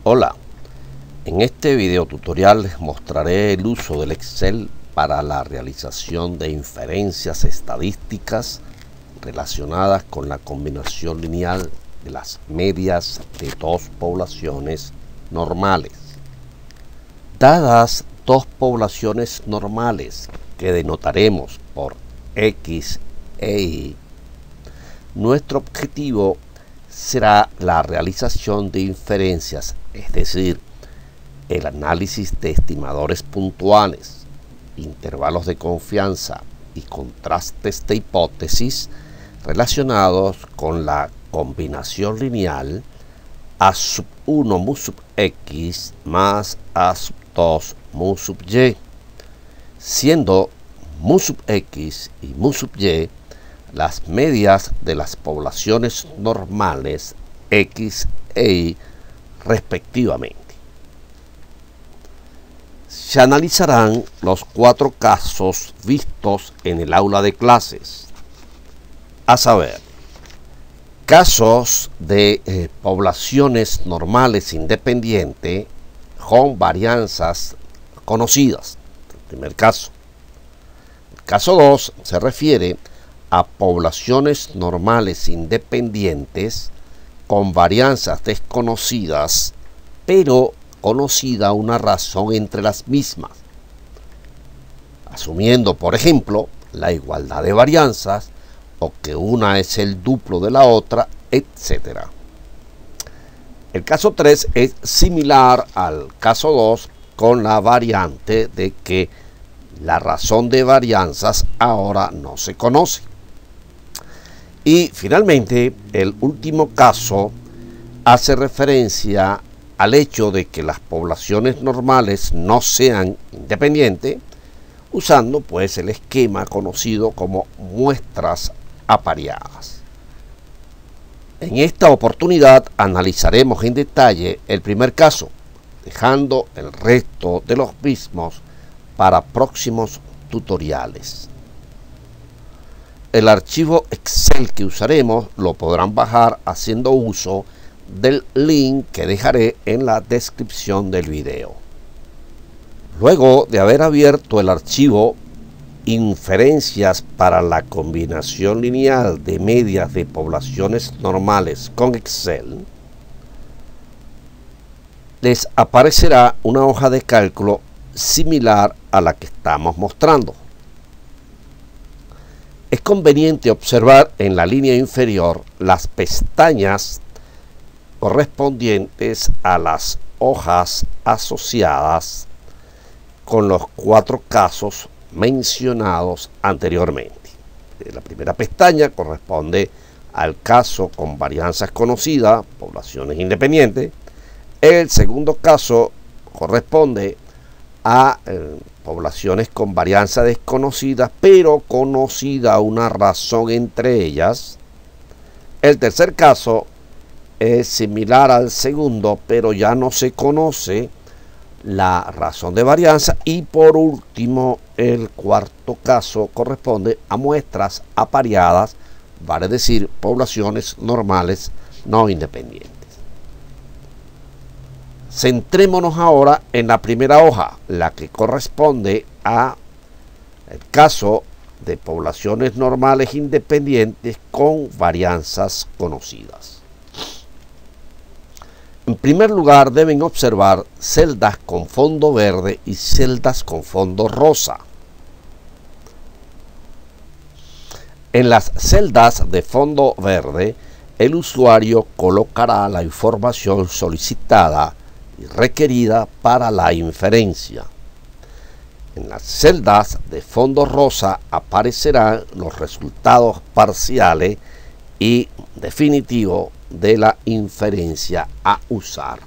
Hola, en este video tutorial les mostraré el uso del Excel para la realización de inferencias estadísticas relacionadas con la combinación lineal de las medias de dos poblaciones normales. Dadas dos poblaciones normales que denotaremos por X e Y, nuestro objetivo será la realización de inferencias, es decir, el análisis de estimadores puntuales, intervalos de confianza y contrastes de hipótesis relacionados con la combinación lineal A sub 1 mu sub X más A sub 2 mu sub Y, siendo mu sub X y mu sub Y las medias de las poblaciones normales X e Y respectivamente. Se analizarán los cuatro casos vistos en el aula de clases, a saber, casos de poblaciones normales independientes con varianzas conocidas. El primer caso. El caso 2 se refiere a poblaciones normales independientes con varianzas desconocidas, pero conocida una razón entre las mismas, asumiendo, por ejemplo, la igualdad de varianzas o que una es el duplo de la otra, etc. El caso 3 es similar al caso 2 con la variante de que la razón de varianzas ahora no se conoce. Y finalmente, el último caso hace referencia al hecho de que las poblaciones normales no sean independientes, usando pues el esquema conocido como muestras apareadas. En esta oportunidad analizaremos en detalle el primer caso, dejando el resto de los mismos para próximos tutoriales. El archivo Excel que usaremos lo podrán bajar haciendo uso del link que dejaré en la descripción del video. Luego de haber abierto el archivo Inferencias para la combinación lineal de medias de poblaciones normales con Excel, les aparecerá una hoja de cálculo similar a la que estamos mostrando. Es conveniente observar en la línea inferior las pestañas correspondientes a las hojas asociadas con los cuatro casos mencionados anteriormente. La primera pestaña corresponde al caso con varianzas conocidas, poblaciones independientes. El segundo caso corresponde a poblaciones con varianza desconocida, pero conocida una razón entre ellas. El tercer caso es similar al segundo, pero ya no se conoce la razón de varianza. Y por último, el cuarto caso corresponde a muestras apareadas, vale decir, poblaciones normales no independientes. Centrémonos ahora en la primera hoja, la que corresponde a el caso de poblaciones normales independientes con varianzas conocidas. En primer lugar, deben observar celdas con fondo verde y celdas con fondo rosa. En las celdas de fondo verde, el usuario colocará la información solicitada y requerida para la inferencia. En las celdas de fondo rosa aparecerán los resultados parciales y definitivos de la inferencia a usar.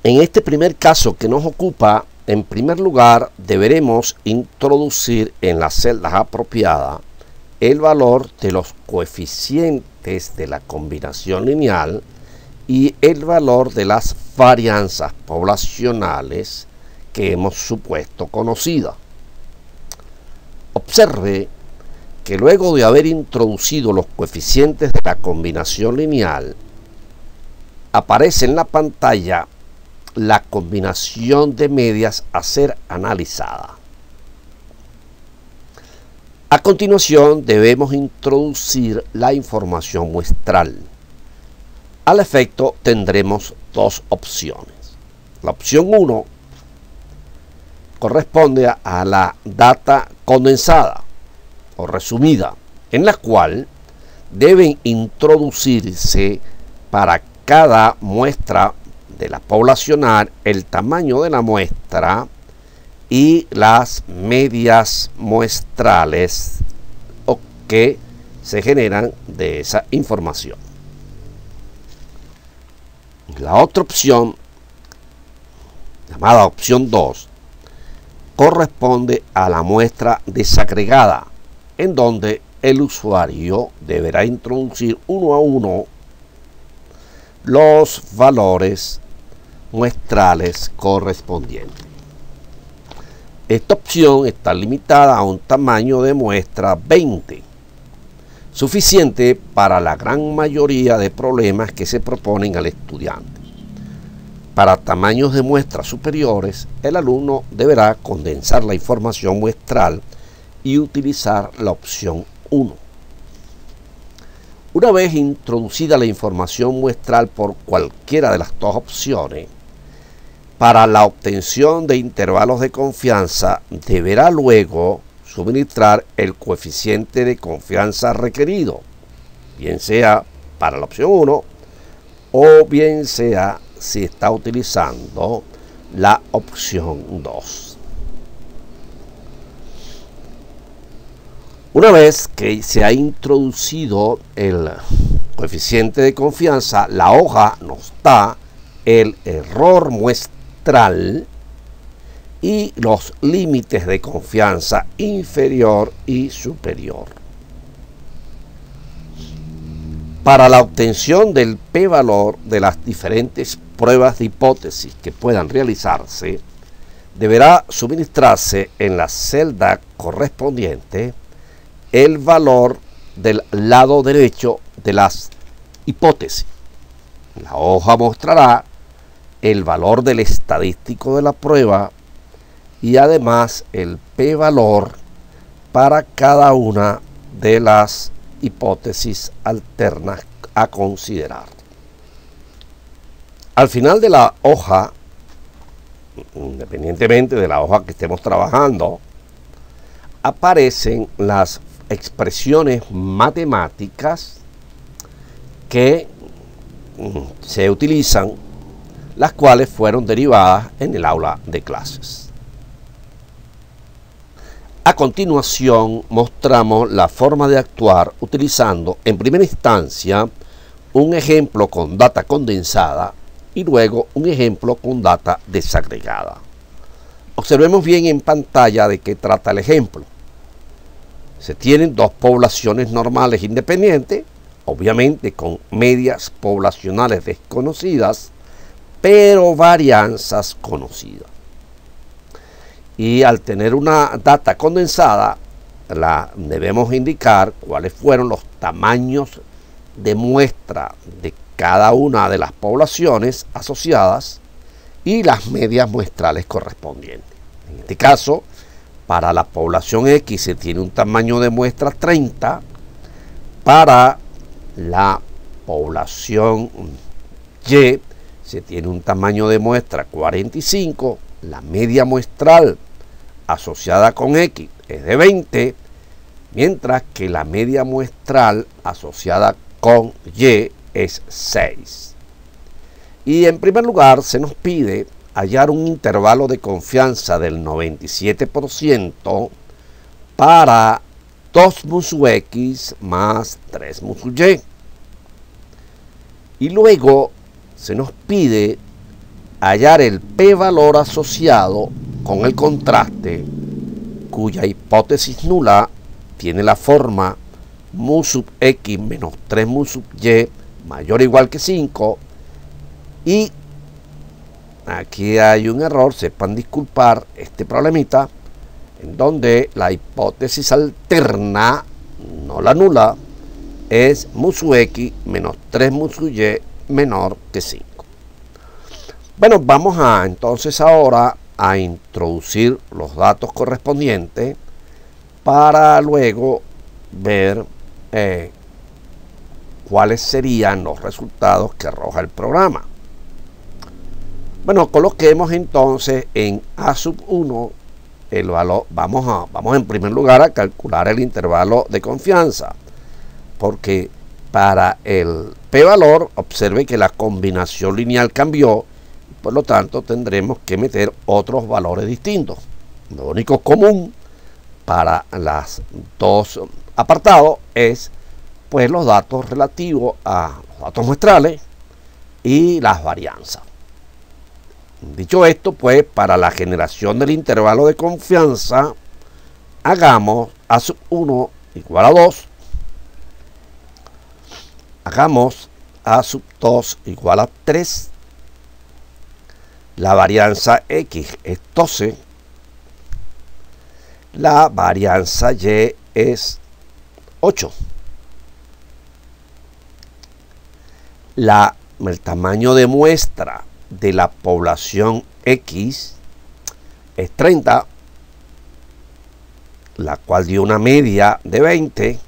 En este primer caso que nos ocupa, en primer lugar deberemos introducir en las celdas apropiadas el valor de los coeficientes de la combinación lineal y el valor de las varianzas poblacionales que hemos supuesto conocidas. Observe que luego de haber introducido los coeficientes de la combinación lineal, aparece en la pantalla la combinación de medias a ser analizada. A continuación debemos introducir la información muestral. Al efecto tendremos dos opciones. La opción 1 corresponde a la data condensada o resumida, en la cual deben introducirse para cada muestra de la poblacional el tamaño de la muestra y las medias muestrales que se generan de esa información. La otra opción, llamada opción 2, corresponde a la muestra desagregada, en donde el usuario deberá introducir uno a uno los valores muestrales correspondientes. Esta opción está limitada a un tamaño de muestra 20, suficiente para la gran mayoría de problemas que se proponen al estudiante. Para tamaños de muestras superiores, el alumno deberá condensar la información muestral y utilizar la opción 1. Una vez introducida la información muestral por cualquiera de las dos opciones, para la obtención de intervalos de confianza deberá luego suministrar el coeficiente de confianza requerido, bien sea para la opción 1 o bien sea si está utilizando la opción 2. Una vez que se ha introducido el coeficiente de confianza, la hoja nos da el error muestral y los límites de confianza inferior y superior. Para la obtención del p-valor de las diferentes pruebas de hipótesis que puedan realizarse, deberá suministrarse en la celda correspondiente el valor del lado derecho de las hipótesis. La hoja mostrará el valor del estadístico de la prueba y además el p-valor para cada una de las hipótesis alternas a considerar. Al final de la hoja, independientemente de la hoja que estemos trabajando, aparecen las expresiones matemáticas que se utilizan, las cuales fueron derivadas en el aula de clases. A continuación mostramos la forma de actuar utilizando en primera instancia un ejemplo con data condensada y luego un ejemplo con data desagregada. Observemos bien en pantalla de qué trata el ejemplo. Se tienen dos poblaciones normales independientes, obviamente con medias poblacionales desconocidas, pero varianzas conocidas. Y al tener una data condensada, debemos indicar cuáles fueron los tamaños de muestra de cada una de las poblaciones asociadas y las medias muestrales correspondientes. En este caso, para la población X se tiene un tamaño de muestra 30, para la población Y se tiene un tamaño de muestra 45, la media muestral asociada con X es de 20, mientras que la media muestral asociada con Y es 6. Y en primer lugar se nos pide hallar un intervalo de confianza del 97% para 2 musu X más 3 musu Y. Y luego se nos pide hallar el p-valor asociado con el contraste, cuya hipótesis nula tiene la forma mu sub x menos 3 mu sub y mayor o igual que 5, y aquí hay un error, sepan disculpar este problemita, en donde la hipótesis alterna, no la nula, es mu sub x menos 3 mu sub y menor que 5. Bueno, vamos a entonces ahora a introducir los datos correspondientes para luego ver cuáles serían los resultados que arroja el programa. Bueno, coloquemos entonces en A sub 1 el valor. Vamos en primer lugar a calcular el intervalo de confianza, porque para el p-valor observe que la combinación lineal cambió, por lo tanto tendremos que meter otros valores distintos. Lo único común para las dos apartados es pues los datos relativos a los datos muestrales y las varianzas. Dicho esto, pues para la generación del intervalo de confianza hagamos A sub 1 igual a 2, hagamos A sub 2 igual a 3, la varianza X es 12, la varianza Y es 8, el tamaño de muestra de la población X es 30, la cual dio una media de 20,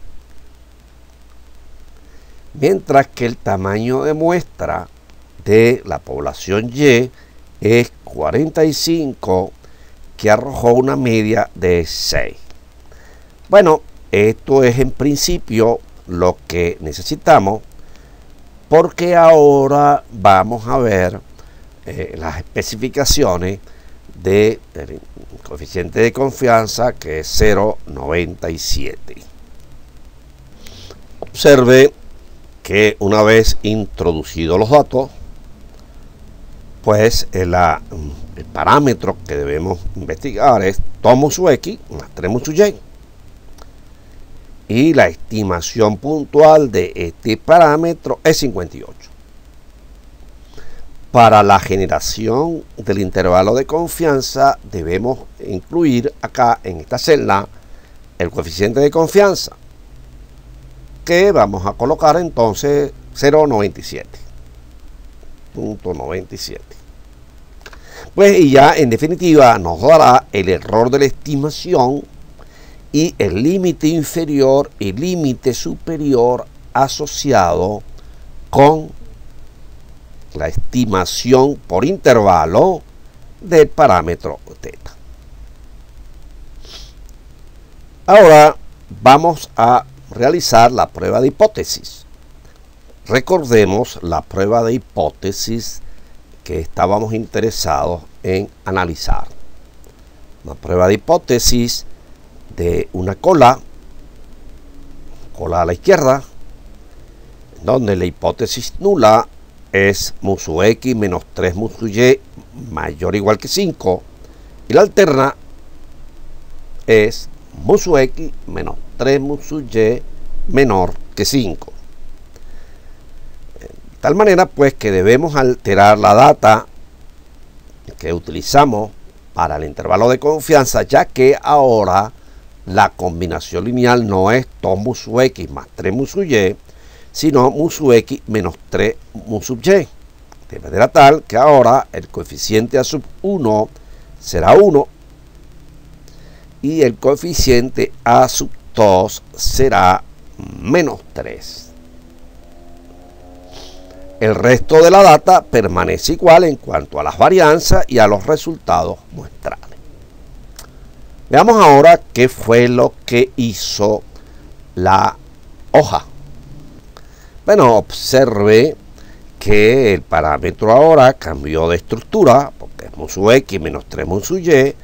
mientras que el tamaño de muestra de la población Y es 45, que arrojó una media de 6. Bueno, esto es en principio lo que necesitamos, porque ahora vamos a ver las especificaciones del coeficiente de confianza, que es 0,97. Observe que una vez introducidos los datos, pues el parámetro que debemos investigar es tomo su X más 3 mu su Y, y la estimación puntual de este parámetro es 58. Para la generación del intervalo de confianza debemos incluir acá en esta celda el coeficiente de confianza, que vamos a colocar entonces 0,97. Pues y ya en definitiva nos dará el error de la estimación y el límite inferior y límite superior asociado con la estimación por intervalo del parámetro θ. Ahora vamos a realizar la prueba de hipótesis. Recordemos la prueba de hipótesis que estábamos interesados en analizar. Una prueba de hipótesis de una cola a la izquierda, donde la hipótesis nula es mu su X menos 3 mu su Y mayor o igual que 5, y la alterna es mu su X menos 3 mu su Y menor que 5. De tal manera pues que debemos alterar la data que utilizamos para el intervalo de confianza, ya que ahora la combinación lineal no es 2 mu su X más 3 mu su Y, sino mu su X menos 3 mu sub Y, de manera tal que ahora el coeficiente A sub 1 será 1 y el coeficiente A sub 2 será menos 3. El resto de la data permanece igual en cuanto a las varianzas y a los resultados muestrales. Veamos ahora qué fue lo que hizo la hoja. Bueno, observe que el parámetro ahora cambió de estructura, porque es mu su X menos 3 mu su Y.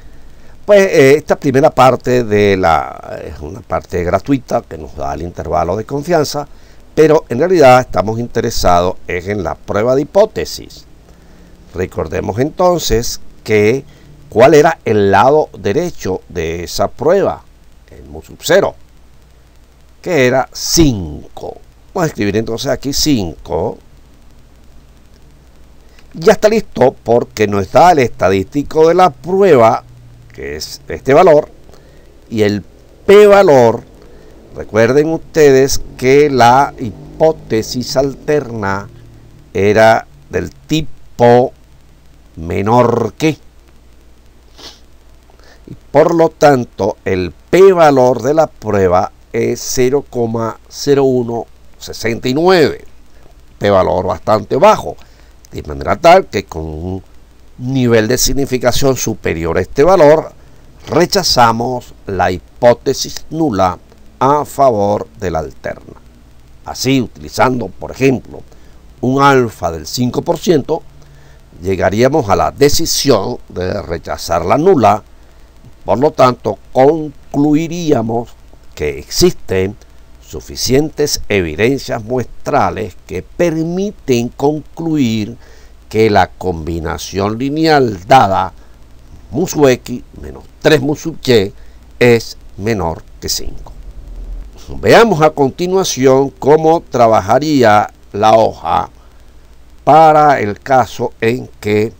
Pues esta primera parte es una parte gratuita que nos da el intervalo de confianza, pero en realidad estamos interesados en la prueba de hipótesis. Recordemos entonces que cuál era el lado derecho de esa prueba, el mu sub 0, que era 5. Vamos a escribir entonces aquí 5. Ya está listo porque nos da el estadístico de la prueba, que es este valor, y el p-valor. Recuerden ustedes que la hipótesis alterna era del tipo menor que, y por lo tanto el p-valor de la prueba es 0,0169, p-valor bastante bajo, de manera tal que con un nivel de significación superior a este valor rechazamos la hipótesis nula a favor de la alterna. Así, utilizando por ejemplo un alfa del 5%, llegaríamos a la decisión de rechazar la nula. Por lo tanto, concluiríamos que existen suficientes evidencias muestrales que permiten concluir que la combinación lineal dada mu sub x menos 3 mu sub y es menor que 5. Veamos a continuación cómo trabajaría la hoja para el caso en que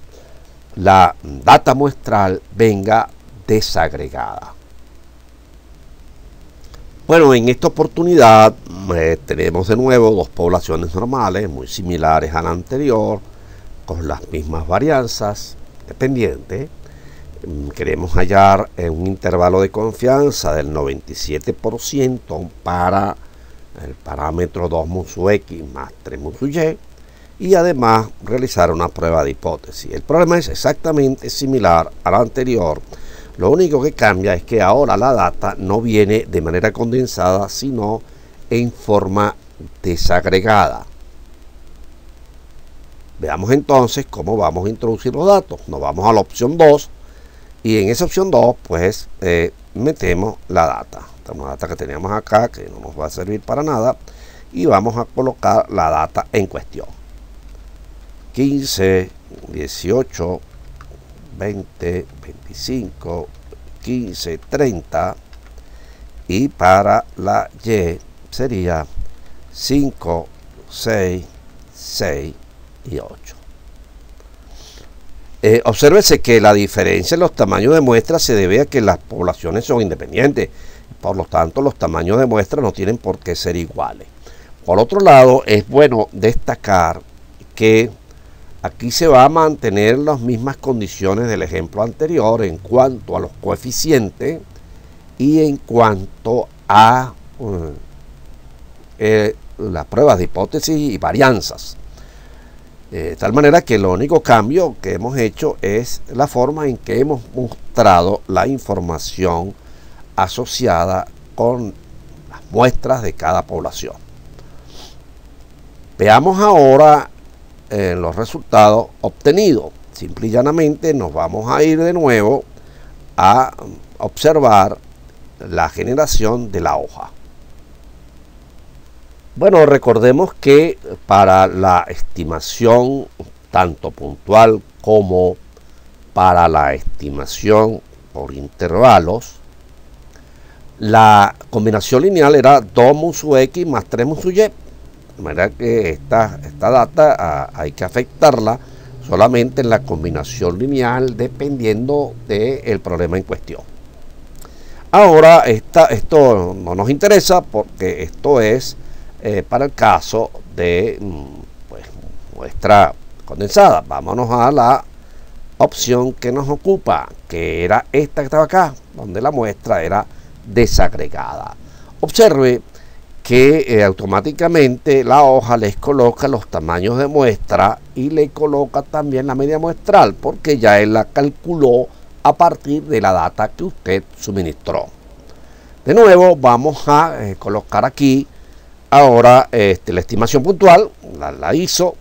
la data muestral venga desagregada. Bueno, en esta oportunidad tenemos de nuevo dos poblaciones normales muy similares a la anterior, con las mismas varianzas dependientes. Queremos hallar un intervalo de confianza del 97% para el parámetro 2 mu sub x más 3 mu sub y, y además realizar una prueba de hipótesis. El problema es exactamente similar al anterior. Lo único que cambia es que ahora la data no viene de manera condensada, sino en forma desagregada. Veamos entonces cómo vamos a introducir los datos. Nos vamos a la opción 2 y en esa opción 2 pues metemos la data. Tenemos la data que teníamos acá, que no nos va a servir para nada, y vamos a colocar la data en cuestión. 15, 18, 20, 25, 15, 30, y para la y sería 5, 6, 6 y 8. Obsérvese que la diferencia en los tamaños de muestra se debe a que las poblaciones son independientes, por lo tanto los tamaños de muestra no tienen por qué ser iguales. Por otro lado, es bueno destacar que aquí se va a mantener las mismas condiciones del ejemplo anterior en cuanto a los coeficientes y en cuanto a las pruebas de hipótesis y varianzas. De tal manera que lo único cambio que hemos hecho es la forma en que hemos mostrado la información asociada con las muestras de cada población. Veamos ahora los resultados obtenidos. Simple y llanamente nos vamos a ir de nuevo a observar la generación de la hoja. Bueno, recordemos que para la estimación tanto puntual como para la estimación por intervalos, la combinación lineal era 2 mu sub x más 3 mu sub y. De manera que esta data hay que afectarla solamente en la combinación lineal dependiendo del problema en cuestión. Ahora esto no nos interesa porque esto es para el caso de pues, muestra condensada. Vámonos a la opción que nos ocupa, que era esta que estaba acá, donde la muestra era desagregada. Observe que automáticamente la hoja les coloca los tamaños de muestra y le coloca también la media muestral, porque ya él la calculó a partir de la data que usted suministró. De nuevo vamos a colocar aquí ahora la estimación puntual, la hizo,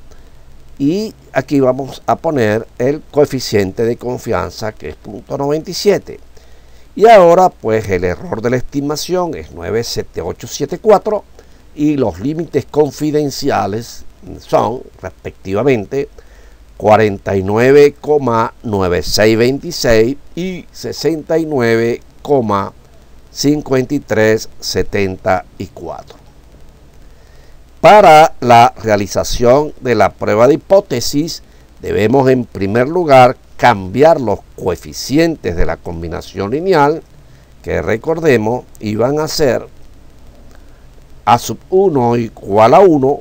y aquí vamos a poner el coeficiente de confianza, que es 0.97. Y ahora pues el error de la estimación es 97874 y los límites confidenciales son respectivamente 49,9626 y 69,5374. Para la realización de la prueba de hipótesis debemos en primer lugar cambiar los coeficientes de la combinación lineal, que recordemos iban a ser a sub 1 igual a 1,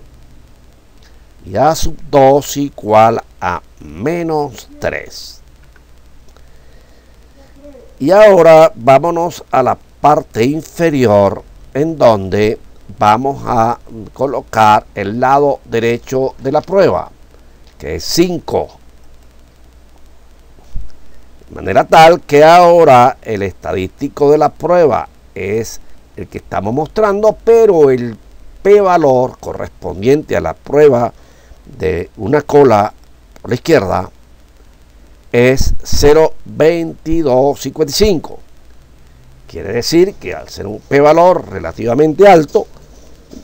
y A sub 2 igual a menos 3. Y ahora vámonos a la parte inferior, en donde vamos a colocar el lado derecho de la prueba, que es 5. De manera tal que ahora el estadístico de la prueba es el que estamos mostrando, pero el p-valor correspondiente a la prueba de una cola por la izquierda es 0.2255. Quiere decir que al ser un p-valor relativamente alto,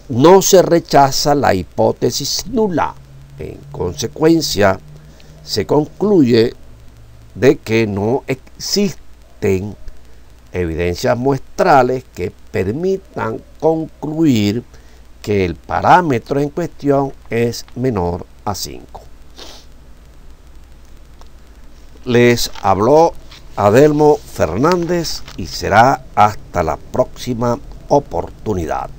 no se rechaza la hipótesis nula. En consecuencia, se concluye de que no existen evidencias muestrales que permitan concluir que el parámetro en cuestión es menor a 5. Les habló Adelmo Fernández y será hasta la próxima oportunidad.